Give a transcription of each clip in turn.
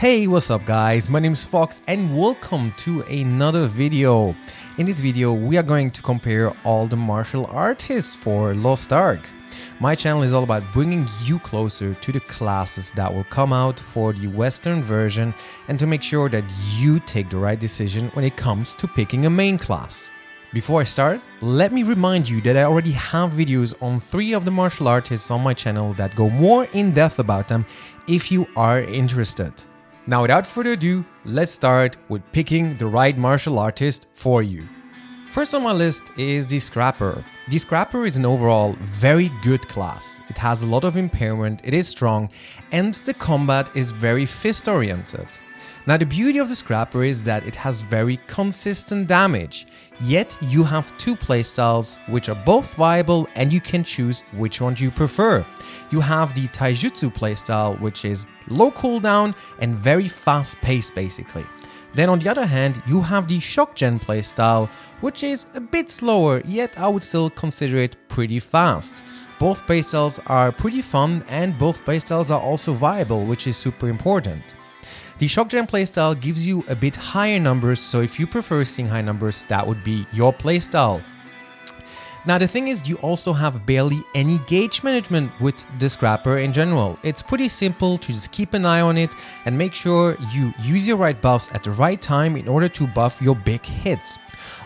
Hey, what's up guys? My name is Fox and welcome to another video. In this video, we are going to compare all the martial artists for Lost Ark. My channel is all about bringing you closer to the classes that will come out for the Western version and to make sure that you take the right decision when it comes to picking a main class. Before I start, let me remind you that I already have videos on 3 of the martial artists on my channel that go more in depth about them if you are interested. Now without further ado, let's start with picking the right martial artist for you. First on my list is the Scrapper. The Scrapper is an overall very good class. It has a lot of impairment, it is strong, and the combat is very fist oriented. Now the beauty of the Scrapper is that it has very consistent damage, yet you have 2 playstyles which are both viable and you can choose which one you prefer. You have the Taijutsu playstyle, which is low cooldown and very fast paced basically. Then on the other hand, you have the Shock Gen playstyle, which is a bit slower, yet I would still consider it pretty fast. Both playstyles are pretty fun and both playstyles are also viable, which is super important. The Shock Gen playstyle gives you a bit higher numbers, so if you prefer seeing high numbers, that would be your playstyle. Now the thing is, you also have barely any gauge management with the Scrapper in general. It's pretty simple to just keep an eye on it and make sure you use your right buffs at the right time in order to buff your big hits.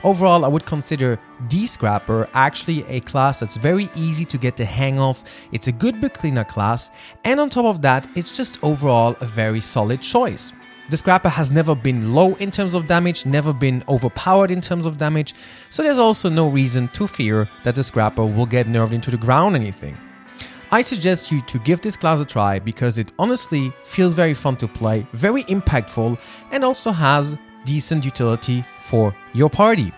Overall, I would consider the Scrapper actually a class that's very easy to get the hang of. It's a good beginner class, and on top of that, it's just overall a very solid choice. The Scrapper has never been low in terms of damage, never been overpowered in terms of damage, so there's also no reason to fear that the Scrapper will get nerfed into the ground or anything. I suggest you to give this class a try because it honestly feels very fun to play, very impactful, and also has decent utility for your party.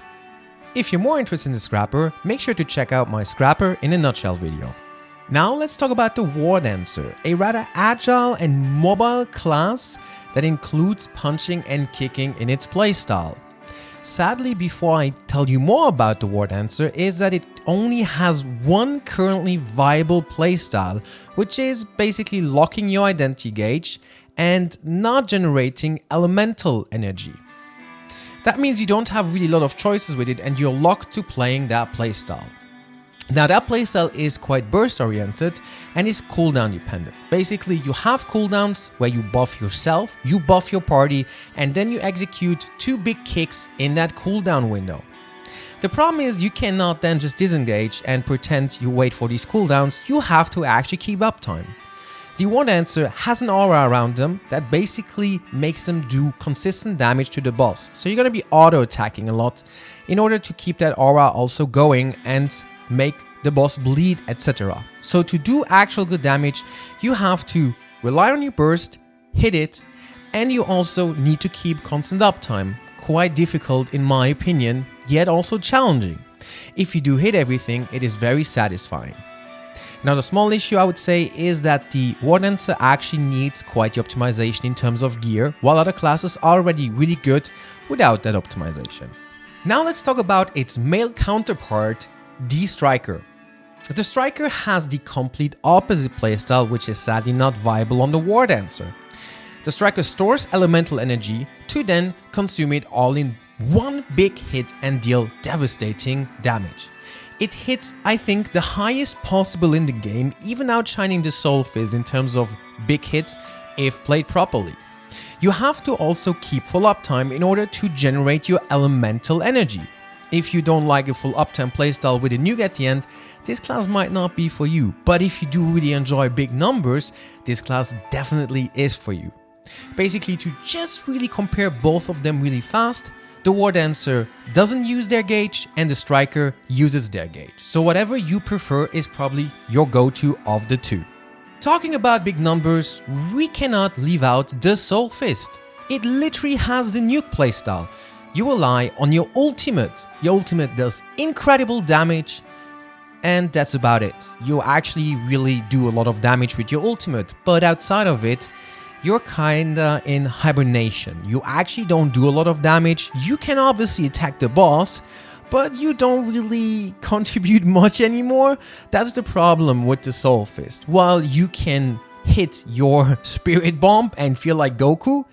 If you're more interested in the Scrapper, make sure to check out my Scrapper in a nutshell video. Now let's talk about the Wardancer, a rather agile and mobile class that includes punching and kicking in its playstyle. Sadly, before I tell you more about the Wardancer, is that it only has one currently viable playstyle, which is basically locking your identity gauge and not generating elemental energy. That means you don't have really a lot of choices with it and you're locked to playing that playstyle. Now that playstyle is quite burst oriented and is cooldown dependent. Basically, you have cooldowns where you buff yourself, you buff your party, and then you execute 2 big kicks in that cooldown window. The problem is you cannot then just disengage and pretend you wait for these cooldowns, you have to actually keep uptime. The Wardancer has an aura around them that basically makes them do consistent damage to the boss. So you're going to be auto attacking a lot in order to keep that aura also going and make the boss bleed, etc. So to do actual good damage, you have to rely on your burst, hit it, and you also need to keep constant uptime. Quite difficult in my opinion, yet also challenging. If you do hit everything, it is very satisfying. Now the small issue I would say is that the Wardancer actually needs quite the optimization in terms of gear, while other classes are already really good without that optimization. Now let's talk about its male counterpart, the Striker. The Striker has the complete opposite playstyle, which is sadly not viable on the Wardancer. The Striker stores elemental energy to then consume it all in one big hit and deal devastating damage. It hits, I think, the highest possible in the game, even outshining the Soulfist in terms of big hits if played properly. You have to also keep full uptime in order to generate your elemental energy. If you don't like a full uptime playstyle with a nuke at the end, this class might not be for you. But if you do really enjoy big numbers, this class definitely is for you. Basically, to just really compare both of them really fast, the Wardancer doesn't use their gauge and the Striker uses their gauge. So whatever you prefer is probably your go-to of the 2. Talking about big numbers, we cannot leave out the Soulfist. It literally has the nuke playstyle. You rely on your ultimate. Your ultimate does incredible damage, and that's about it. You actually really do a lot of damage with your ultimate, but outside of it, you're kinda in hibernation. You actually don't do a lot of damage. You can obviously attack the boss, but you don't really contribute much anymore. That's the problem with the Soulfist. While you can hit your spirit bomb and feel like Goku,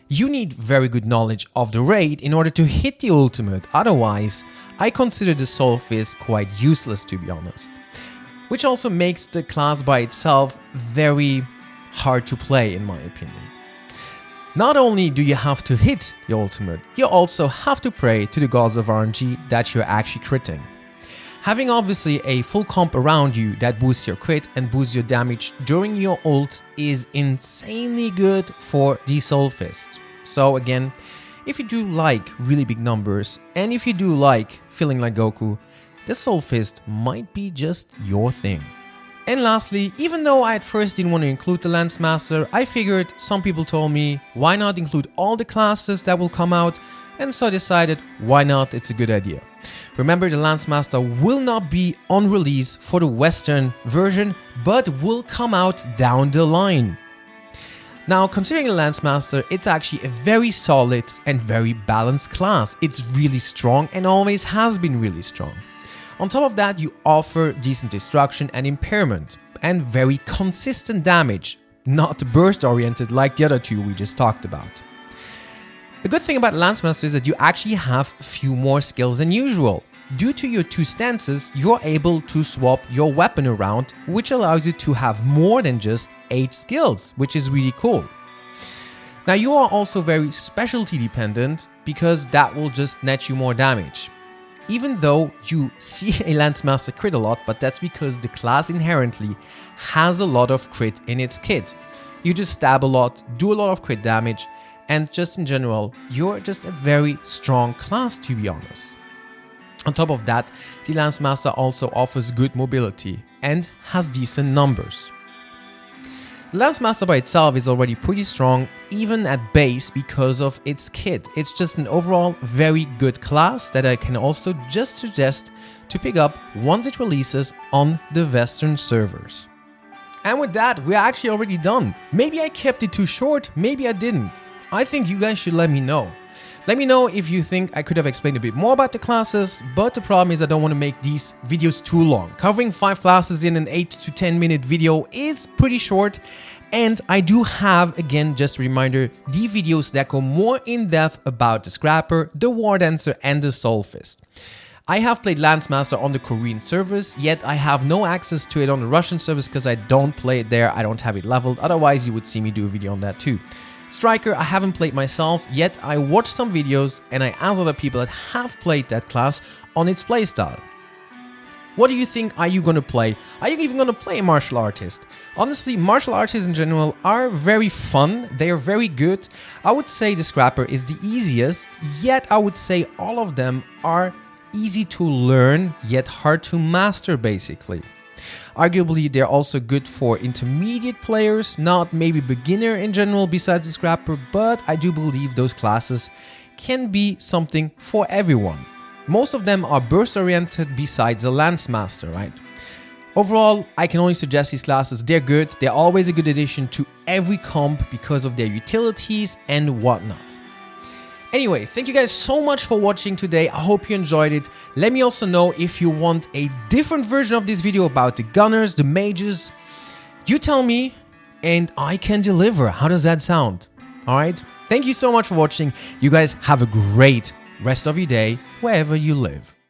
you need very good knowledge of the raid in order to hit the ultimate. Otherwise, I consider the Soulfist quite useless, to be honest. Which also makes the class by itself very hard to play, in my opinion. Not only do you have to hit your ultimate, you also have to pray to the gods of RNG that you're actually critting. Having obviously a full comp around you that boosts your crit and boosts your damage during your ult is insanely good for the Soulfist. So again, if you do like really big numbers and if you do like feeling like Goku, the Soulfist might be just your thing. And lastly, even though I at first didn't want to include the Lance Master, I figured some people told me why not include all the classes that will come out, and so I decided why not, it's a good idea. Remember, the Lance Master will not be on release for the Western version, but will come out down the line. Now, considering the Lance Master, it's actually a very solid and very balanced class. It's really strong and always has been really strong. On top of that, you offer decent destruction and impairment, and very consistent damage, not burst oriented like the other two we just talked about. The good thing about Lance Master is that you actually have few more skills than usual. Due to your two stances, you're able to swap your weapon around, which allows you to have more than just 8 skills, which is really cool. Now, you are also very specialty dependent, because that will just net you more damage. Even though you see a Lance Master crit a lot, but that's because the class inherently has a lot of crit in its kit. You just stab a lot, do a lot of crit damage, and just in general, you're just a very strong class, to be honest. On top of that, the Lance Master also offers good mobility and has decent numbers. The Lance Master by itself is already pretty strong, even at base, because of its kit. It's just an overall very good class that I can also just suggest to pick up once it releases on the Western servers. And with that, we're actually already done. Maybe I kept it too short, maybe I didn't. I think you guys should let me know. Let me know if you think I could have explained a bit more about the classes, but the problem is I don't want to make these videos too long. Covering 5 classes in an 8 to 10 minute video is pretty short, and I do have, again, just a reminder, the videos that go more in depth about the Scrapper, the Wardancer and the Soulfist. I have played Lance Master on the Korean servers, yet I have no access to it on the Russian servers because I don't play it there, I don't have it leveled, otherwise you would see me do a video on that too. Striker, I haven't played myself, yet I watched some videos and I asked other people that have played that class on its playstyle. What do you think are you gonna play? Are you even gonna play a martial artist? Honestly, martial artists in general are very fun, they are very good. I would say the Scrapper is the easiest, yet I would say all of them are easy to learn, yet hard to master basically. Arguably, they're also good for intermediate players, not maybe beginner in general besides the Scrapper, but I do believe those classes can be something for everyone. Most of them are burst oriented besides the Lance Master, right? Overall, I can only suggest these classes, they're good, they're always a good addition to every comp because of their utilities and whatnot. Anyway, thank you guys so much for watching today. I hope you enjoyed it. Let me also know if you want a different version of this video about the gunners, the mages. You tell me and I can deliver. How does that sound? Alright, thank you so much for watching. You guys have a great rest of your day wherever you live.